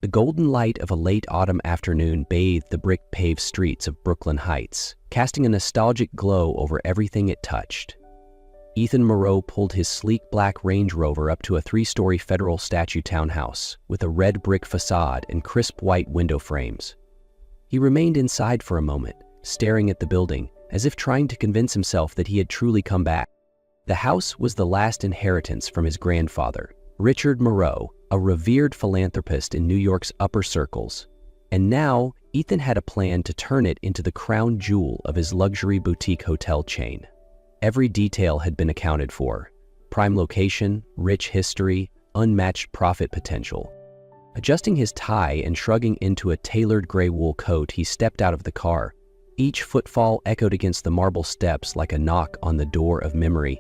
The golden light of a late autumn afternoon bathed the brick-paved streets of Brooklyn Heights, casting a nostalgic glow over everything it touched. Ethan Moreau pulled his sleek black Range Rover up to a 3-story Federal Statue townhouse with a red brick facade and crisp white window frames. He remained inside for a moment, staring at the building, as if trying to convince himself that he had truly come back. The house was the last inheritance from his grandfather, Richard Moreau, a revered philanthropist in New York's upper circles. And now, Ethan had a plan to turn it into the crown jewel of his luxury boutique hotel chain. Every detail had been accounted for: prime location, rich history, unmatched profit potential. Adjusting his tie and shrugging into a tailored gray wool coat, he stepped out of the car. Each footfall echoed against the marble steps like a knock on the door of memory.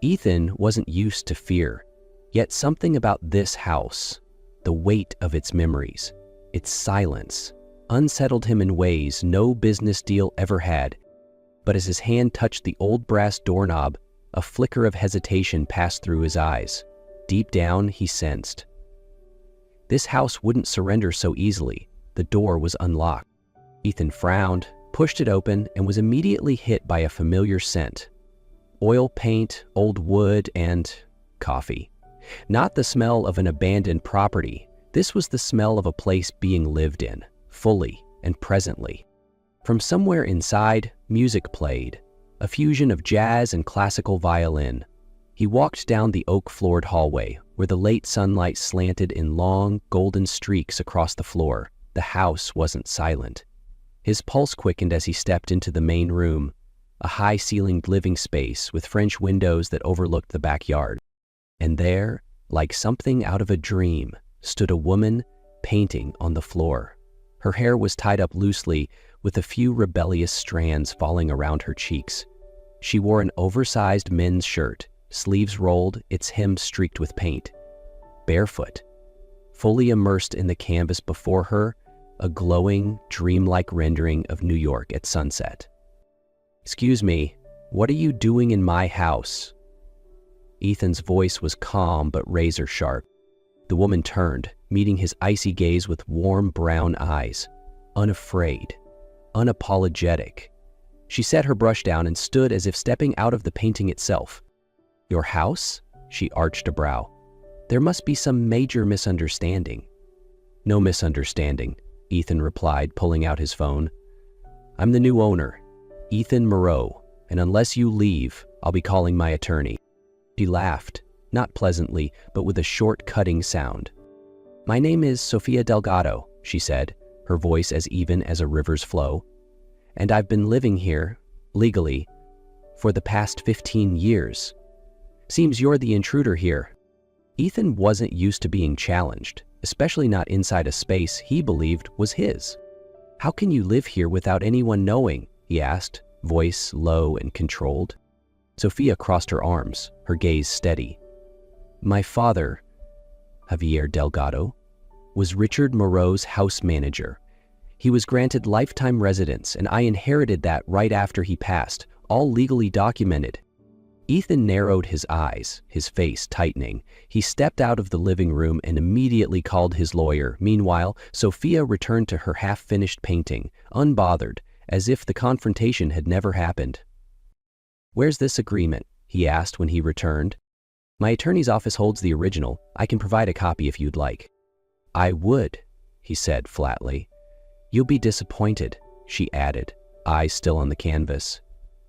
Ethan wasn't used to fear, yet something about this house, the weight of its memories, its silence, unsettled him in ways no business deal ever had. But as his hand touched the old brass doorknob, a flicker of hesitation passed through his eyes. Deep down, he sensed this house wouldn't surrender so easily. The door was unlocked. Ethan frowned, pushed it open, and was immediately hit by a familiar scent. Oil paint, old wood, and coffee. Not the smell of an abandoned property. This was the smell of a place being lived in, fully and presently. From somewhere inside, music played, a fusion of jazz and classical violin. He walked down the oak-floored hallway, where the late sunlight slanted in long, golden streaks across the floor. The house wasn't silent. His pulse quickened as he stepped into the main room, a high-ceilinged living space with French windows that overlooked the backyard. And there, like something out of a dream, stood a woman painting on the floor. Her hair was tied up loosely, with a few rebellious strands falling around her cheeks. She wore an oversized men's shirt, sleeves rolled, its hem streaked with paint. Barefoot, fully immersed in the canvas before her, a glowing, dreamlike rendering of New York at sunset. "Excuse me, what are you doing in my house?" Ethan's voice was calm but razor-sharp. The woman turned, meeting his icy gaze with warm brown eyes, unafraid, unapologetic. She set her brush down and stood as if stepping out of the painting itself. "Your house?" She arched a brow. "There must be some major misunderstanding." "No misunderstanding," Ethan replied, pulling out his phone. "I'm the new owner, Ethan Moreau, and unless you leave, I'll be calling my attorney." She laughed, not pleasantly, but with a short, cutting sound. "My name is Sofia Delgado," she said, her voice as even as a river's flow. "And I've been living here, legally, for the past 15 years. Seems you're the intruder here." Ethan wasn't used to being challenged, especially not inside a space he believed was his. "How can you live here without anyone knowing?" he asked, voice low and controlled. Sofia crossed her arms, her gaze steady. "My father, Javier Delgado, was Richard Moreau's house manager. He was granted lifetime residence, and I inherited that right after he passed, all legally documented." Ethan narrowed his eyes, his face tightening. He stepped out of the living room and immediately called his lawyer. Meanwhile, Sofia returned to her half-finished painting, unbothered, as if the confrontation had never happened. "Where's this agreement?" he asked when he returned. "My attorney's office holds the original. I can provide a copy if you'd like." "I would," he said flatly. "You'll be disappointed," she added, eyes still on the canvas.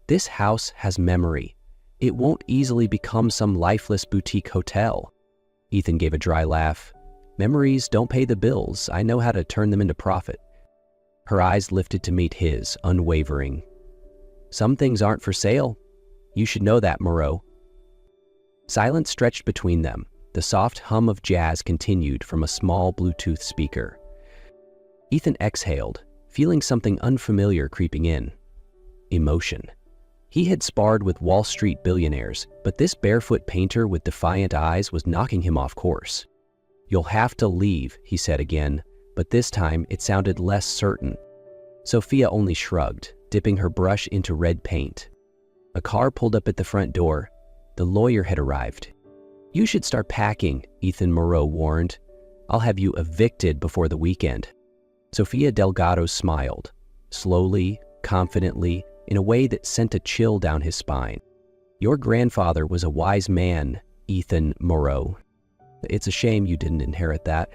"This house has memory. It won't easily become some lifeless boutique hotel." Ethan gave a dry laugh. "Memories don't pay the bills. I know how to turn them into profit." Her eyes lifted to meet his, unwavering. "Some things aren't for sale. You should know that, Moreau." Silence stretched between them. The soft hum of jazz continued from a small Bluetooth speaker. Ethan exhaled, feeling something unfamiliar creeping in. Emotion. He had sparred with Wall Street billionaires, but this barefoot painter with defiant eyes was knocking him off course. "You'll have to leave," he said again, but this time it sounded less certain. Sofia only shrugged, dipping her brush into red paint. A car pulled up at the front door. The lawyer had arrived. "You should start packing," Ethan Moreau warned. I'll have you evicted before the weekend." Sofia Delgado smiled, slowly, confidently, in a way that sent a chill down his spine. "Your grandfather was a wise man, Ethan Moreau. It's a shame you didn't inherit that."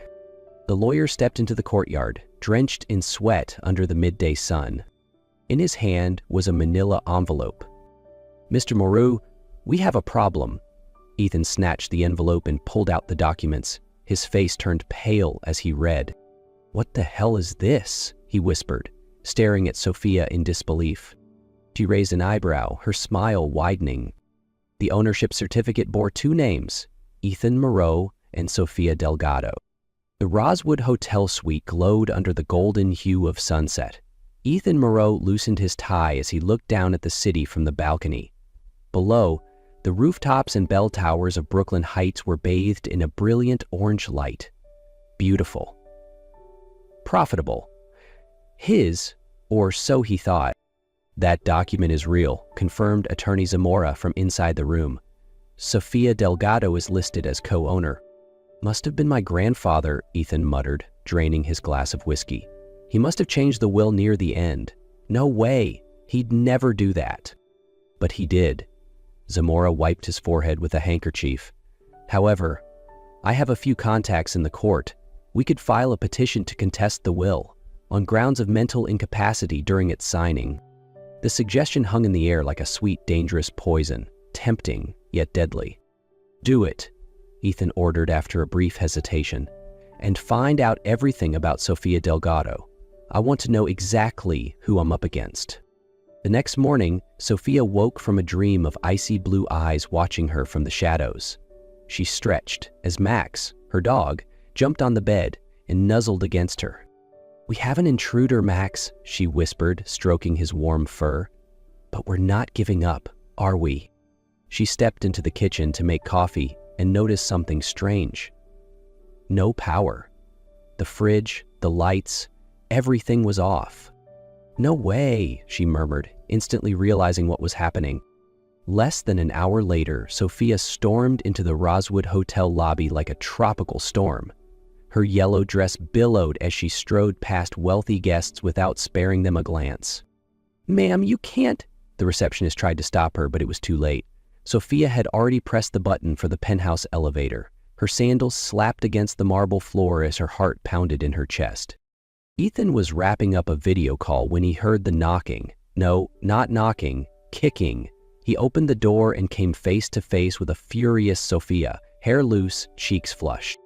The lawyer stepped into the courtyard, drenched in sweat under the midday sun. In his hand was a manila envelope. "Mr. Moreau, we have a problem." Ethan snatched the envelope and pulled out the documents. His face turned pale as he read. "What the hell is this?" he whispered, staring at Sofia in disbelief. She raised an eyebrow, her smile widening. The ownership certificate bore two names, Ethan Moreau and Sofia Delgado. The Rosewood Hotel suite glowed under the golden hue of sunset. Ethan Moreau loosened his tie as he looked down at the city from the balcony. Below, the rooftops and bell towers of Brooklyn Heights were bathed in a brilliant orange light. Beautiful. Profitable. His, or so he thought. "That document is real," confirmed Attorney Zamora from inside the room. "Sofia Delgado is listed as co-owner." "Must have been my grandfather," Ethan muttered, draining his glass of whiskey. "He must have changed the will near the end. No way. He'd never do that." "But he did." Zamora wiped his forehead with a handkerchief. "However, I have a few contacts in the court. We could file a petition to contest the will, on grounds of mental incapacity during its signing." The suggestion hung in the air like a sweet, dangerous poison, tempting, yet deadly. "Do it," Ethan ordered after a brief hesitation, "and find out everything about Sofia Delgado. I want to know exactly who I'm up against." The next morning, Sofia woke from a dream of icy blue eyes watching her from the shadows. She stretched as Max, her dog, jumped on the bed and nuzzled against her. "We have an intruder, Max," she whispered, stroking his warm fur. "But we're not giving up, are we?" She stepped into the kitchen to make coffee and noticed something strange. No power. The fridge, the lights, everything was off. "No way," she murmured, instantly realizing what was happening. Less than an hour later, Sofia stormed into the Rosewood Hotel lobby like a tropical storm. Her yellow dress billowed as she strode past wealthy guests without sparing them a glance. "Ma'am, you can't." The receptionist tried to stop her, but it was too late. Sofia had already pressed the button for the penthouse elevator. Her sandals slapped against the marble floor as her heart pounded in her chest. Ethan was wrapping up a video call when he heard the knocking. No, not knocking, kicking. He opened the door and came face to face with a furious Sofia, hair loose, cheeks flushed.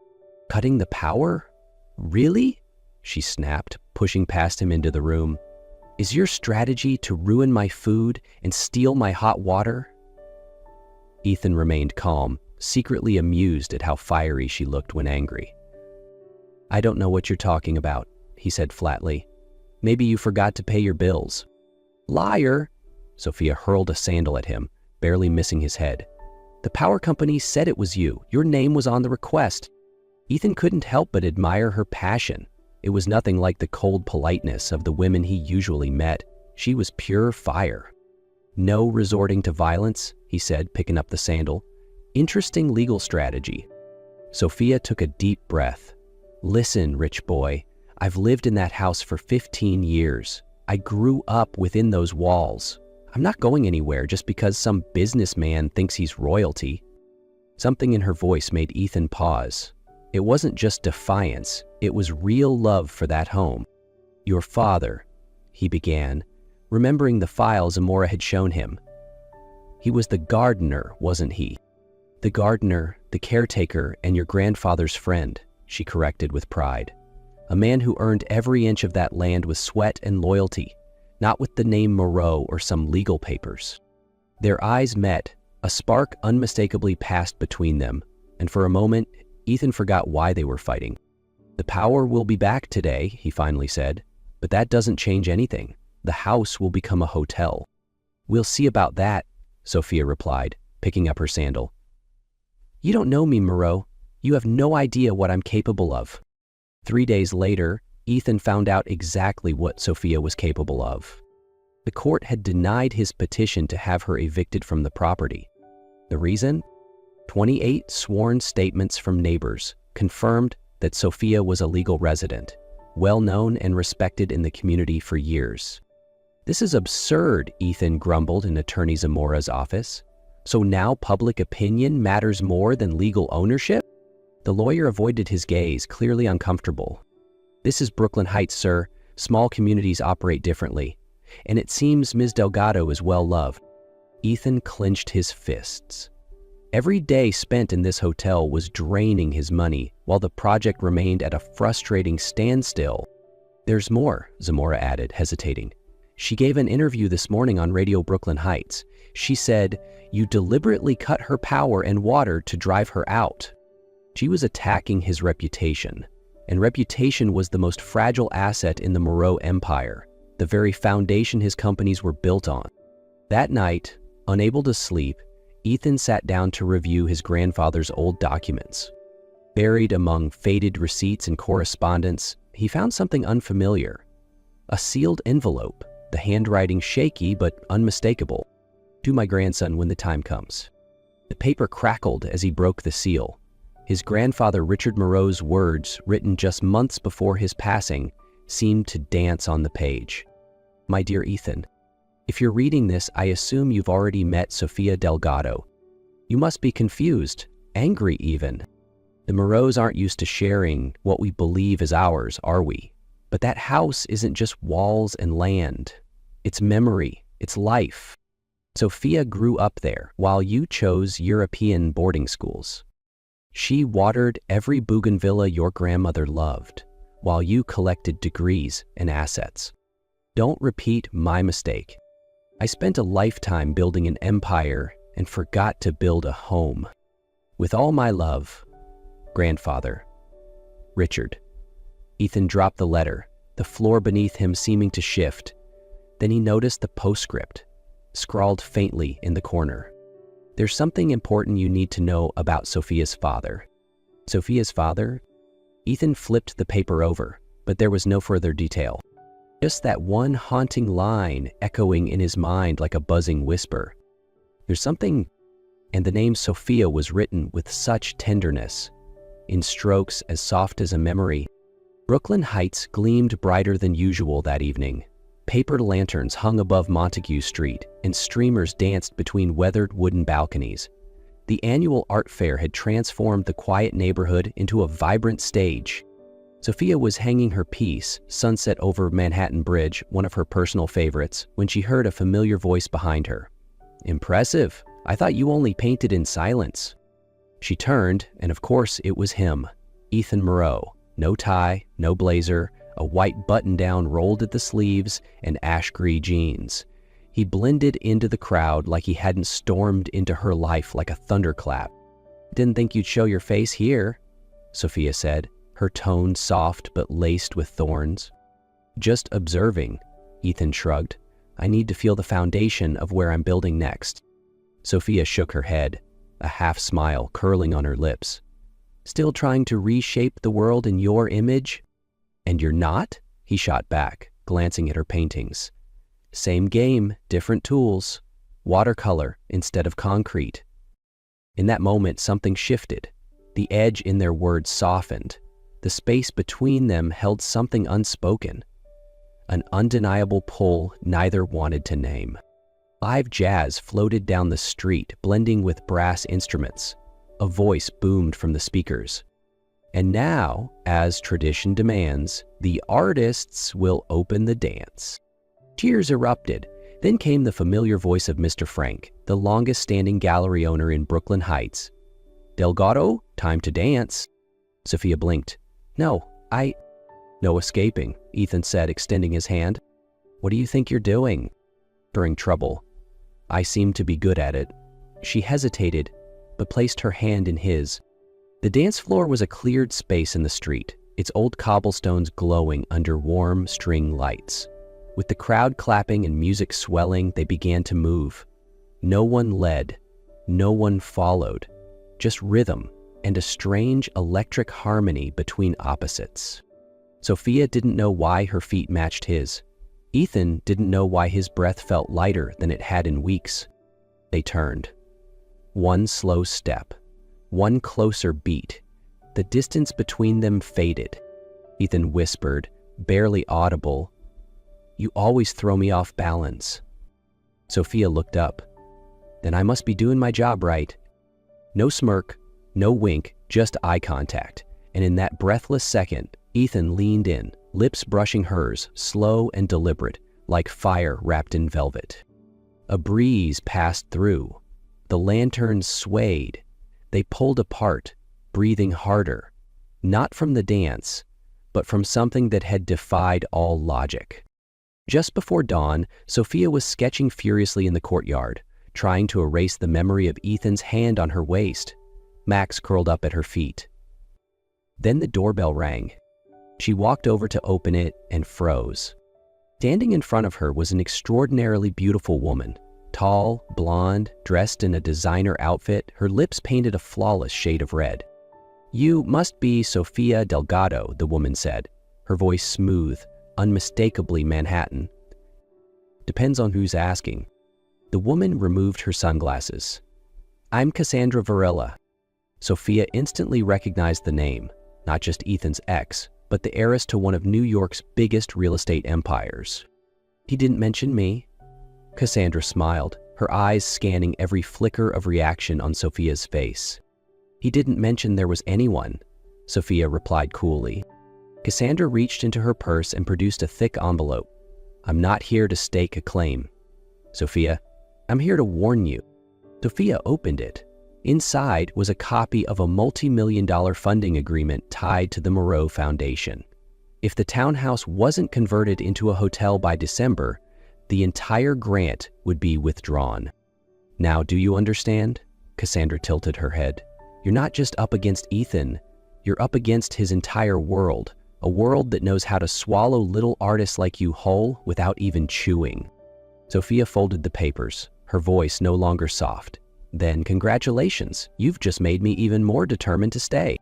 "Cutting the power? Really?" she snapped, pushing past him into the room. "Is your strategy to ruin my food and steal my hot water?" Ethan remained calm, secretly amused at how fiery she looked when angry. "I don't know what you're talking about," he said flatly. "Maybe you forgot to pay your bills." "Liar!" Sofia hurled a sandal at him, barely missing his head. "The power company said it was you. Your name was on the request." Ethan couldn't help but admire her passion. It was nothing like the cold politeness of the women he usually met. She was pure fire. "No resorting to violence," he said, picking up the sandal. "Interesting legal strategy." Sofia took a deep breath. "Listen, rich boy, I've lived in that house for 15 years. I grew up within those walls. I'm not going anywhere just because some businessman thinks he's royalty." Something in her voice made Ethan pause. It wasn't just defiance, it was real love for that home. "Your father," he began, remembering the files Zamora had shown him. "He was the gardener, wasn't he?" "The gardener, the caretaker, and your grandfather's friend," she corrected with pride. "A man who earned every inch of that land with sweat and loyalty, not with the name Moreau or some legal papers." Their eyes met, a spark unmistakably passed between them, and for a moment, Ethan forgot why they were fighting. "The power will be back today," he finally said, "but that doesn't change anything. The house will become a hotel." "We'll see about that," Sofia replied, picking up her sandal. "You don't know me, Moreau. You have no idea what I'm capable of." 3 days later, Ethan found out exactly what Sofia was capable of. The court had denied his petition to have her evicted from the property. The reason? 28 sworn statements from neighbors confirmed that Sophia was a legal resident, well known and respected in the community for years. "This is absurd," Ethan grumbled in Attorney Zamora's office. "So now public opinion matters more than legal ownership?" The lawyer avoided his gaze, clearly uncomfortable. "This is Brooklyn Heights, sir. Small communities operate differently. And it seems Ms. Delgado is well loved." Ethan clenched his fists. Every day spent in this hotel was draining his money, while the project remained at a frustrating standstill. "There's more," Zamora added, hesitating. "She gave an interview this morning on Radio Brooklyn Heights. She said, 'You deliberately cut her power and water to drive her out.'" She was attacking his reputation, and reputation was the most fragile asset in the Moreau empire, the very foundation his companies were built on. That night, unable to sleep, Ethan sat down to review his grandfather's old documents. Buried among faded receipts and correspondence, he found something unfamiliar. A sealed envelope, the handwriting shaky but unmistakable. "To my grandson when the time comes." The paper crackled as he broke the seal. His grandfather Richard Moreau's words, written just months before his passing, seemed to dance on the page. "My dear Ethan, if you're reading this, I assume you've already met Sophia Delgado. You must be confused, angry even. The Moreaus aren't used to sharing what we believe is ours, are we? But that house isn't just walls and land. It's memory, it's life. Sophia grew up there while you chose European boarding schools. She watered every bougainvillea your grandmother loved, while you collected degrees and assets. Don't repeat my mistake. I spent a lifetime building an empire and forgot to build a home. With all my love, Grandfather, Richard." Ethan dropped the letter, the floor beneath him seeming to shift. Then he noticed the postscript, scrawled faintly in the corner. "There's something important you need to know about Sophia's father." Sophia's father? Ethan flipped the paper over, but there was no further detail. Just that one haunting line echoing in his mind like a buzzing whisper. "There's something," and the name Sophia was written with such tenderness, in strokes as soft as a memory. Brooklyn Heights gleamed brighter than usual that evening. Paper lanterns hung above Montague Street, and streamers danced between weathered wooden balconies. The annual art fair had transformed the quiet neighborhood into a vibrant stage. Sophia was hanging her piece, Sunset over Manhattan Bridge, one of her personal favorites, when she heard a familiar voice behind her. "Impressive. I thought you only painted in silence." She turned, and of course it was him, Ethan Moreau. No tie, no blazer, a white button-down rolled at the sleeves, and ash-gray jeans. He blended into the crowd like he hadn't stormed into her life like a thunderclap. "Didn't think you'd show your face here," Sophia said, her tone soft but laced with thorns. "Just observing," Ethan shrugged. "I need to feel the foundation of where I'm building next." Sophia shook her head, a half-smile curling on her lips. "Still trying to reshape the world in your image?" "And you're not?" he shot back, glancing at her paintings. "Same game, different tools. Watercolor instead of concrete." In that moment, something shifted. The edge in their words softened. The space between them held something unspoken. An undeniable pull neither wanted to name. Live jazz floated down the street, blending with brass instruments. A voice boomed from the speakers. "And now, as tradition demands, the artists will open the dance." Cheers erupted. Then came the familiar voice of Mr. Frank, the longest-standing gallery owner in Brooklyn Heights. "Delgado, time to dance." Sophia blinked. "No, No escaping," Ethan said, extending his hand. "What do you think you're doing?" "Stirring trouble. I seem to be good at it." She hesitated, but placed her hand in his. The dance floor was a cleared space in the street, its old cobblestones glowing under warm string lights. With the crowd clapping and music swelling, they began to move. No one led, no one followed, just rhythm and a strange electric harmony between opposites. Sophia didn't know why her feet matched his. Ethan didn't know why his breath felt lighter than it had in weeks. They turned. One slow step, one closer beat, The distance between them faded. Ethan whispered, barely audible, "You always throw me off balance." Sophia looked up. "Then I must be doing my job right." No smirk, no wink, just eye contact. And in that breathless second, Ethan leaned in, lips brushing hers, slow and deliberate, like fire wrapped in velvet. A breeze passed through. The lanterns swayed. They pulled apart, breathing harder, not from the dance, but from something that had defied all logic. Just before dawn, Sophia was sketching furiously in the courtyard, trying to erase the memory of Ethan's hand on her waist. Max curled up at her feet. Then the doorbell rang. She walked over to open it and froze. Standing in front of her was an extraordinarily beautiful woman. Tall, blonde, dressed in a designer outfit, her lips painted a flawless shade of red. "You must be Sofia Delgado," the woman said, her voice smooth, unmistakably Manhattan. "Depends on who's asking." The woman removed her sunglasses. "I'm Cassandra Varela." Sophia instantly recognized the name, not just Ethan's ex, but the heiress to one of New York's biggest real estate empires. "He didn't mention me." Cassandra smiled, her eyes scanning every flicker of reaction on Sophia's face. "He didn't mention there was anyone," Sophia replied coolly. Cassandra reached into her purse and produced a thick envelope. "I'm not here to stake a claim, Sophia. I'm here to warn you." Sophia opened it. Inside was a copy of a multi-million-dollar funding agreement tied to the Moreau Foundation. If the townhouse wasn't converted into a hotel by December, the entire grant would be withdrawn. "Now, do you understand?" Cassandra tilted her head. "You're not just up against Ethan, you're up against his entire world, a world that knows how to swallow little artists like you whole without even chewing." Sophia folded the papers, her voice no longer soft. "Then congratulations, you've just made me even more determined to stay."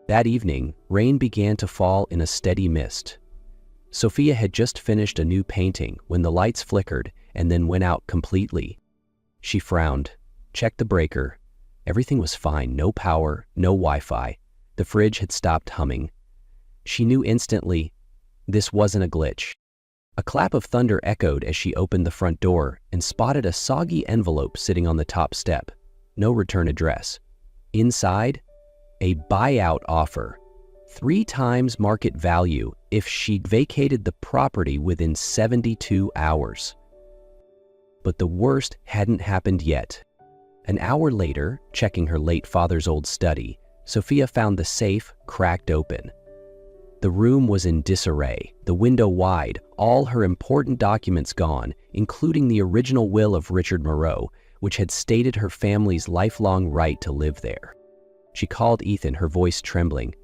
That evening, rain began to fall in a steady mist. Sophia had just finished a new painting when the lights flickered and then went out completely. She frowned, checked the breaker. Everything was fine, no power, no Wi-Fi. The fridge had stopped humming. She knew instantly this wasn't a glitch. A clap of thunder echoed as she opened the front door and spotted a soggy envelope sitting on the top step. No return address. Inside, a buyout offer. 3 times market value if she vacated the property within 72 hours. But the worst hadn't happened yet. An hour later, checking her late father's old study, Sophia found the safe cracked open. The room was in disarray, the window wide, all her important documents gone, including the original will of Richard Moreau, which had stated her family's lifelong right to live there. She called Ethan, her voice trembling.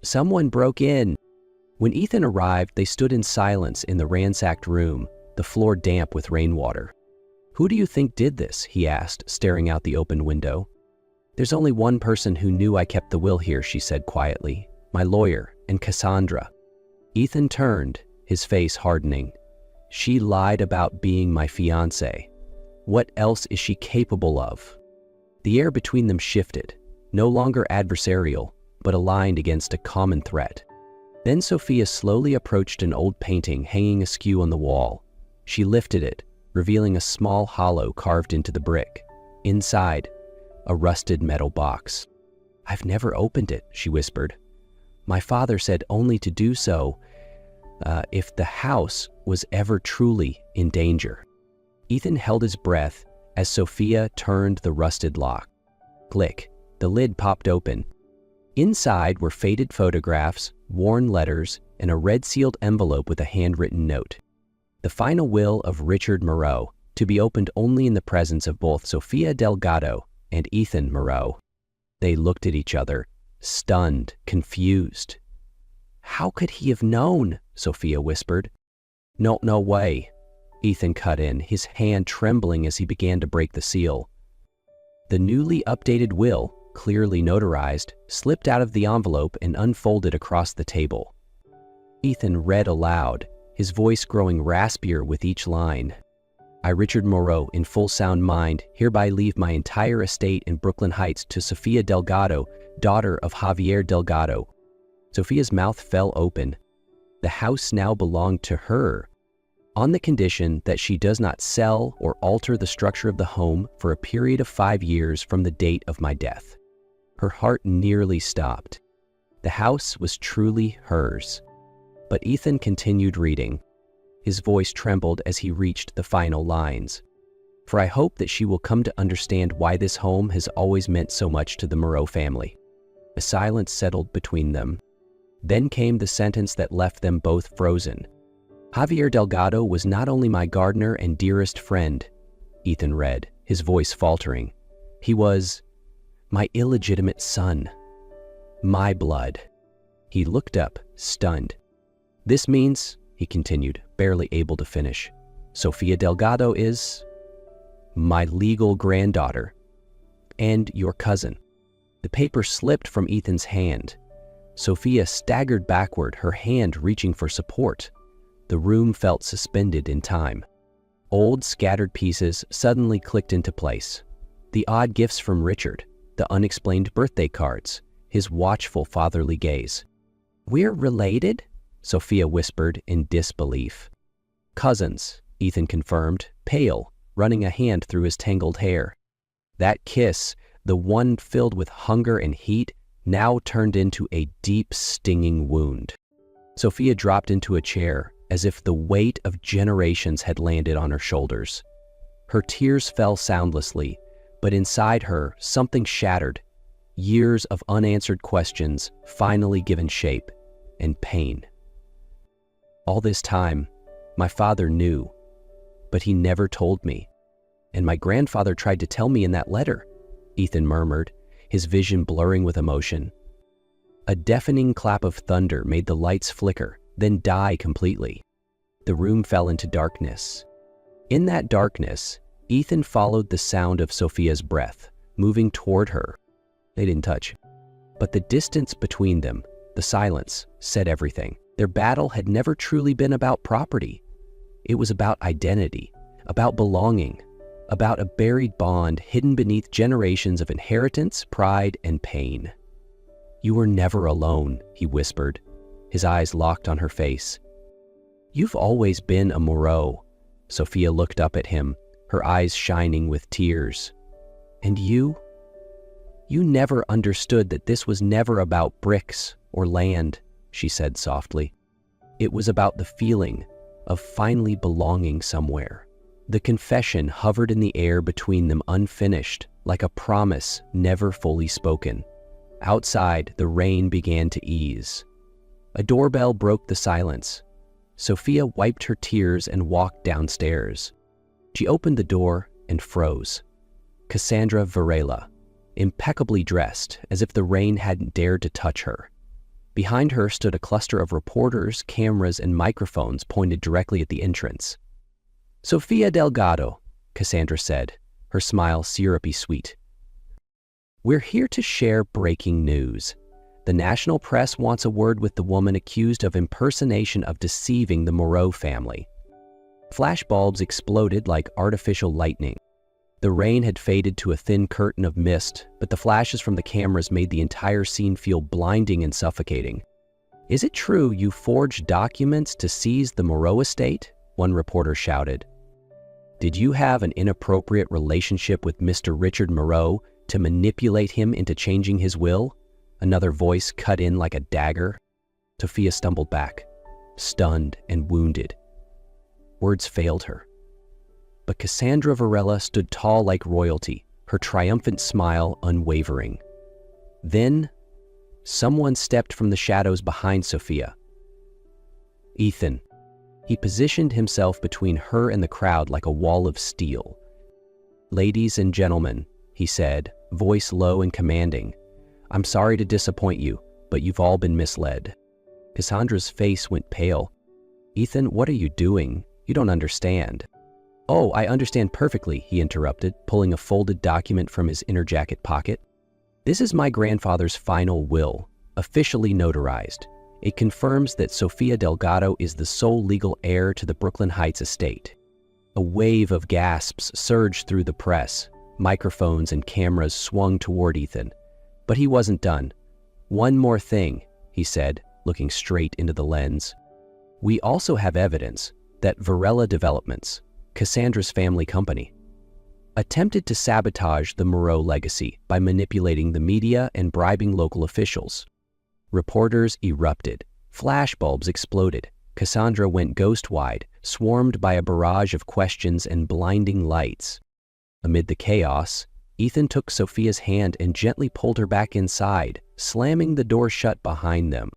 "Someone broke in." When Ethan arrived, they stood in silence in the ransacked room, the floor damp with rainwater. "Who do you think did this?" he asked, staring out the open window. "There's only one person who knew I kept the will here," she said quietly. "My lawyer, and Cassandra." Ethan turned, his face hardening. "She lied about being my fiancé. What else is she capable of?" The air between them shifted, no longer adversarial, but aligned against a common threat. Then Sophia slowly approached an old painting hanging askew on the wall. She lifted it, revealing a small hollow carved into the brick. Inside, a rusted metal box. "I've never opened it," she whispered. "My father said only to do so if the house was ever truly in danger." Ethan held his breath as Sophia turned the rusted lock. Click, the lid popped open. Inside were faded photographs, worn letters, and a red-sealed envelope with a handwritten note. The final will of Richard Moreau, to be opened only in the presence of both Sophia Delgado and Ethan Moreau. They looked at each other, stunned, confused. "How could he have known?" Sophia whispered. No way," Ethan cut in, his hand trembling as he began to break the seal. The newly updated will, clearly notarized, slipped out of the envelope and unfolded across the table. Ethan read aloud, his voice growing raspier with each line. "I, Richard Moreau, in full sound mind, hereby leave my entire estate in Brooklyn Heights to Sophia Delgado, daughter of Javier Delgado. Sofia's mouth fell open. The house now belonged to her, on the condition that she does not sell or alter the structure of the home for a period of 5 years from the date of my death. Her heart nearly stopped. The house was truly hers. But Ethan continued reading. His voice trembled as he reached the final lines. For I hope that she will come to understand why this home has always meant so much to the Moreau family. A silence settled between them. Then came the sentence that left them both frozen. Javier Delgado was not only my gardener and dearest friend, Ethan read, his voice faltering. He was my illegitimate son. My blood. He looked up, stunned. This means, he continued, barely able to finish, Sofia Delgado is my legal granddaughter and your cousin. The paper slipped from Ethan's hand. Sofia staggered backward, her hand reaching for support. The room felt suspended in time. Old, scattered pieces suddenly clicked into place. The odd gifts from Richard, the unexplained birthday cards, his watchful fatherly gaze. We're related? Sofia whispered in disbelief. Cousins, Ethan confirmed, pale, running a hand through his tangled hair. That kiss, the one filled with hunger and heat, now turned into a deep, stinging wound. Sofia dropped into a chair, as if the weight of generations had landed on her shoulders. Her tears fell soundlessly, but inside her, something shattered. Years of unanswered questions finally given shape, and pain. All this time, my father knew, but he never told me. And my grandfather tried to tell me in that letter, Ethan murmured, his vision blurring with emotion. A deafening clap of thunder made the lights flicker, then die completely. The room fell into darkness. In that darkness, Ethan followed the sound of Sofia's breath, moving toward her. They didn't touch. But the distance between them, the silence, said everything. Their battle had never truly been about property. It was about identity, about belonging, about a buried bond hidden beneath generations of inheritance, pride, and pain. You were never alone, he whispered, his eyes locked on her face. You've always been a Moreau. Sofia looked up at him, her eyes shining with tears. And you? You never understood that this was never about bricks or land, she said softly. It was about the feeling of finally belonging somewhere. The confession hovered in the air between them unfinished, like a promise never fully spoken. Outside, the rain began to ease. A doorbell broke the silence. Sofia wiped her tears and walked downstairs. She opened the door and froze. Cassandra Varela, impeccably dressed, as if the rain hadn't dared to touch her. Behind her stood a cluster of reporters, cameras, and microphones pointed directly at the entrance. Sofia Delgado, Cassandra said, her smile syrupy sweet. We're here to share breaking news. The national press wants a word with the woman accused of impersonation of deceiving the Moreau family. Flashbulbs exploded like artificial lightning. The rain had faded to a thin curtain of mist, but the flashes from the cameras made the entire scene feel blinding and suffocating. Is it true you forged documents to seize the Moreau estate? One reporter shouted. Did you have an inappropriate relationship with Mr. Richard Moreau to manipulate him into changing his will? Another voice cut in like a dagger. Sofia stumbled back, stunned and wounded. Words failed her. But Cassandra Varela stood tall like royalty, her triumphant smile unwavering. Then, someone stepped from the shadows behind Sofia. Ethan. He positioned himself between her and the crowd like a wall of steel. Ladies and gentlemen, he said, voice low and commanding, I'm sorry to disappoint you, but you've all been misled. Cassandra's face went pale. Ethan, what are you doing? You don't understand. Oh, I understand perfectly, he interrupted, pulling a folded document from his inner jacket pocket. This is my grandfather's final will, officially notarized. It confirms that Sofia Delgado is the sole legal heir to the Brooklyn Heights estate. A wave of gasps surged through the press. Microphones and cameras swung toward Ethan. But he wasn't done. "One more thing," he said, looking straight into the lens. "We also have evidence that Varela Developments, Cassandra's family company, attempted to sabotage the Moreau legacy by manipulating the media and bribing local officials. Reporters erupted. Flashbulbs exploded. Cassandra went ghost-wide, swarmed by a barrage of questions and blinding lights. Amid the chaos, Ethan took Sophia's hand and gently pulled her back inside, slamming the door shut behind them.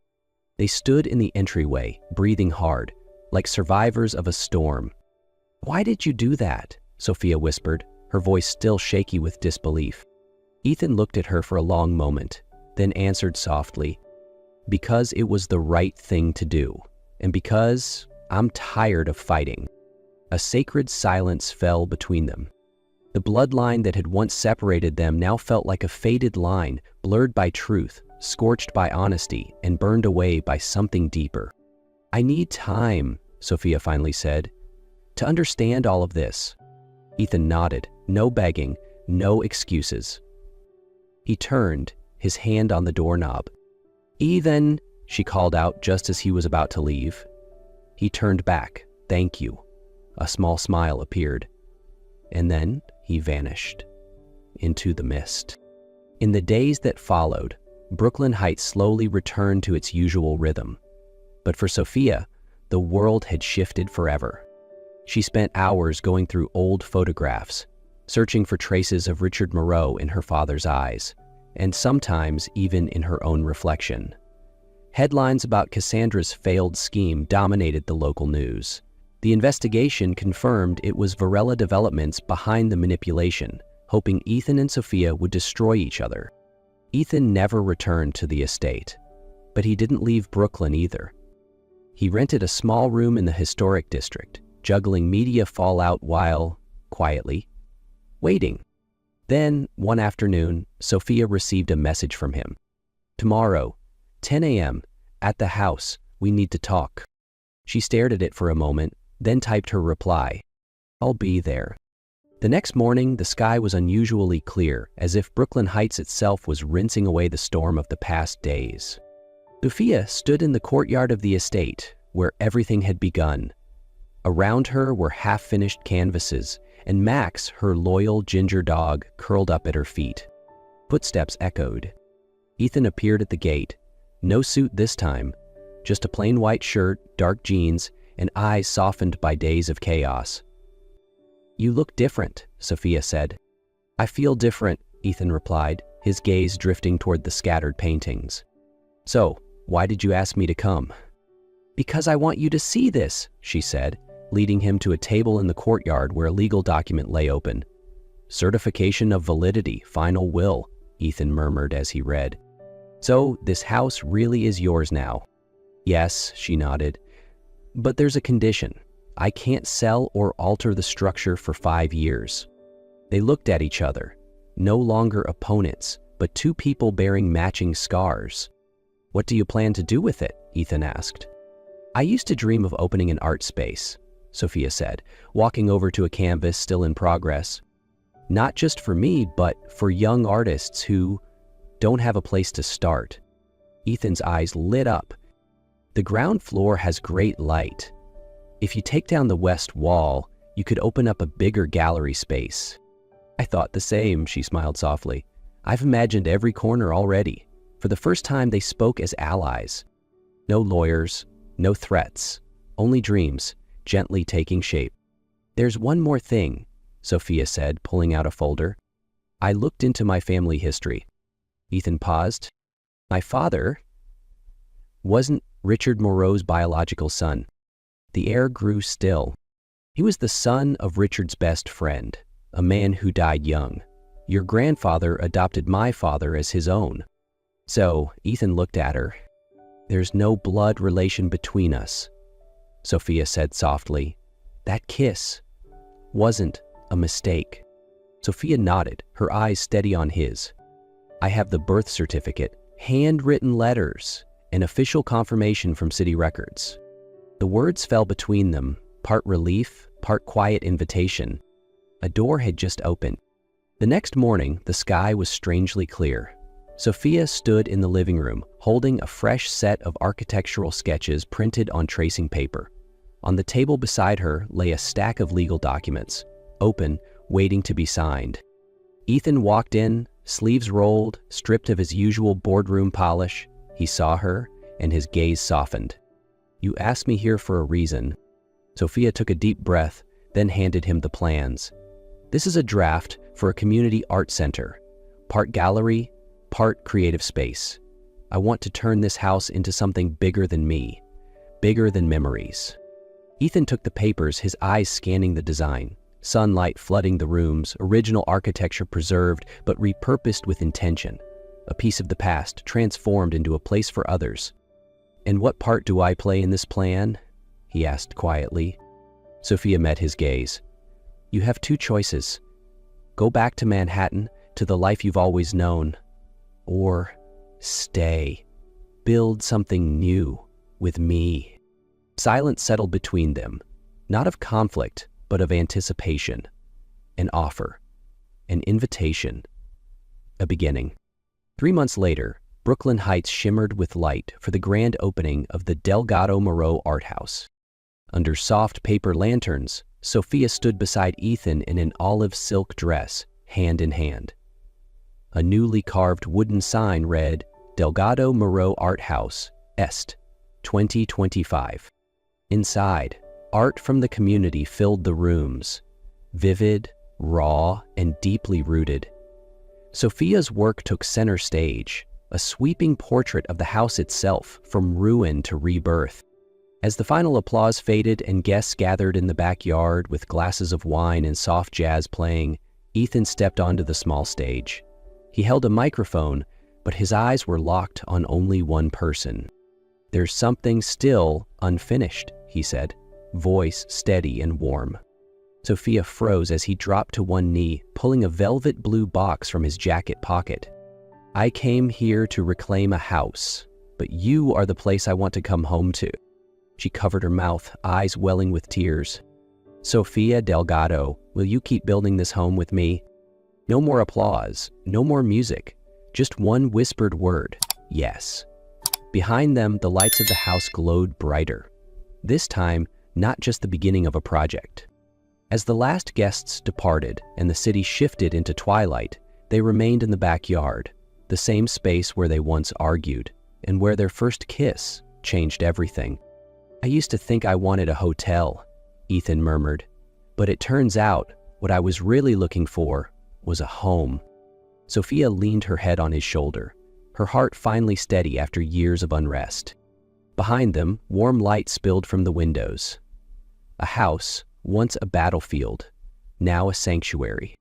They stood in the entryway, breathing hard, like survivors of a storm. "Why did you do that?" Sophia whispered, her voice still shaky with disbelief. Ethan looked at her for a long moment, then answered softly, "Because it was the right thing to do, and because I'm tired of fighting." A sacred silence fell between them. The bloodline that had once separated them now felt like a faded line, blurred by truth, scorched by honesty, and burned away by something deeper. "I need time," Sophia finally said, "to understand all of this." Ethan nodded. No begging, no excuses. He turned, his hand on the doorknob. "Ethan," she called out just as he was about to leave. He turned back. "Thank you." A small smile appeared. And then he vanished into the mist. In the days that followed, Brooklyn Heights slowly returned to its usual rhythm. But for Sophia, the world had shifted forever. She spent hours going through old photographs, searching for traces of Richard Moreau in her father's eyes, and sometimes even in her own reflection. Headlines about Cassandra's failed scheme dominated the local news. The investigation confirmed it was Varela Developments behind the manipulation, hoping Ethan and Sophia would destroy each other. Ethan never returned to the estate, but he didn't leave Brooklyn either. He rented a small room in the historic district, juggling media fallout while, quietly, waiting. Then, one afternoon, Sophia received a message from him. "Tomorrow, 10 a.m., at the house, we need to talk." She stared at it for a moment, then typed her reply, "I'll be there." The next morning, the sky was unusually clear, as if Brooklyn Heights itself was rinsing away the storm of the past days. Sophia stood in the courtyard of the estate, where everything had begun. Around her were half-finished canvases, and Max, her loyal ginger dog, curled up at her feet. Footsteps echoed. Ethan appeared at the gate. No suit this time, just a plain white shirt, dark jeans, and eyes softened by days of chaos. "You look different," Sophia said. "I feel different," Ethan replied, his gaze drifting toward the scattered paintings. "So, why did you ask me to come?" "Because I want you to see this," she said, leading him to a table in the courtyard where a legal document lay open. "Certification of validity, final will," Ethan murmured as he read. "So, this house really is yours now?" "Yes," she nodded. "But there's a condition. I can't sell or alter the structure for 5 years." They looked at each other, no longer opponents, but two people bearing matching scars. "What do you plan to do with it?" Ethan asked. "I used to dream of opening an art space," Sophia said, walking over to a canvas still in progress. "Not just for me, but for young artists who don't have a place to start." Ethan's eyes lit up. "The ground floor has great light. If you take down the west wall, you could open up a bigger gallery space." "I thought the same," she smiled softly. "I've imagined every corner already." For the first time, they spoke as allies. No lawyers, no threats, only dreams, gently taking shape. "There's one more thing," Sophia said, pulling out a folder. "I looked into my family history." Ethan paused. "My father wasn't Richard Moreau's biological son." The air grew still. "He was the son of Richard's best friend, a man who died young. Your grandfather adopted my father as his own." So, Ethan looked at her. "There's no blood relation between us," Sophia said softly. "That kiss wasn't a mistake." Sophia nodded, her eyes steady on his. "I have the birth certificate, handwritten letters, and official confirmation from city records." The words fell between them, part relief, part quiet invitation. A door had just opened. The next morning, the sky was strangely clear. Sophia stood in the living room, holding a fresh set of architectural sketches printed on tracing paper. On the table beside her lay a stack of legal documents, open, waiting to be signed. Ethan walked in, sleeves rolled, stripped of his usual boardroom polish. He saw her, and his gaze softened. "You asked me here for a reason." Sophia took a deep breath, then handed him the plans. "This is a draft for a community art center, part gallery, part creative space. I want to turn this house into something bigger than me, bigger than memories." Ethan took the papers, his eyes scanning the design. Sunlight flooding the rooms, original architecture preserved but repurposed with intention. A piece of the past transformed into a place for others. "And what part do I play in this plan?" he asked quietly. Sophia met his gaze. "You have two choices. Go back to Manhattan, to the life you've always known. Or stay. Build something new with me." Silence settled between them, not of conflict, but of anticipation. An offer. An invitation. A beginning. 3 months later, Brooklyn Heights shimmered with light for the grand opening of the Delgado Moreau Art House. Under soft paper lanterns, Sophia stood beside Ethan in an olive silk dress, hand in hand. A newly carved wooden sign read, "Delgado Moreau Art House, Est, 2025. Inside, art from the community filled the rooms, vivid, raw, and deeply rooted. Sophia's work took center stage, a sweeping portrait of the house itself, from ruin to rebirth. As the final applause faded and guests gathered in the backyard with glasses of wine and soft jazz playing, Ethan stepped onto the small stage. He held a microphone, but his eyes were locked on only one person. "There's something still unfinished," he said, voice steady and warm. Sophia froze as he dropped to one knee, pulling a velvet blue box from his jacket pocket. "I came here to reclaim a house, but you are the place I want to come home to." She covered her mouth, eyes welling with tears. "Sophia Delgado, will you keep building this home with me?" No more applause, no more music, just one whispered word, "Yes." Behind them, the lights of the house glowed brighter. This time, not just the beginning of a project. As the last guests departed and the city shifted into twilight, they remained in the backyard, the same space where they once argued, and where their first kiss changed everything. "I used to think I wanted a hotel," Ethan murmured, "but it turns out what I was really looking for was a home." Sophia leaned her head on his shoulder, her heart finally steady after years of unrest. Behind them, warm light spilled from the windows. A house, once a battlefield, now a sanctuary.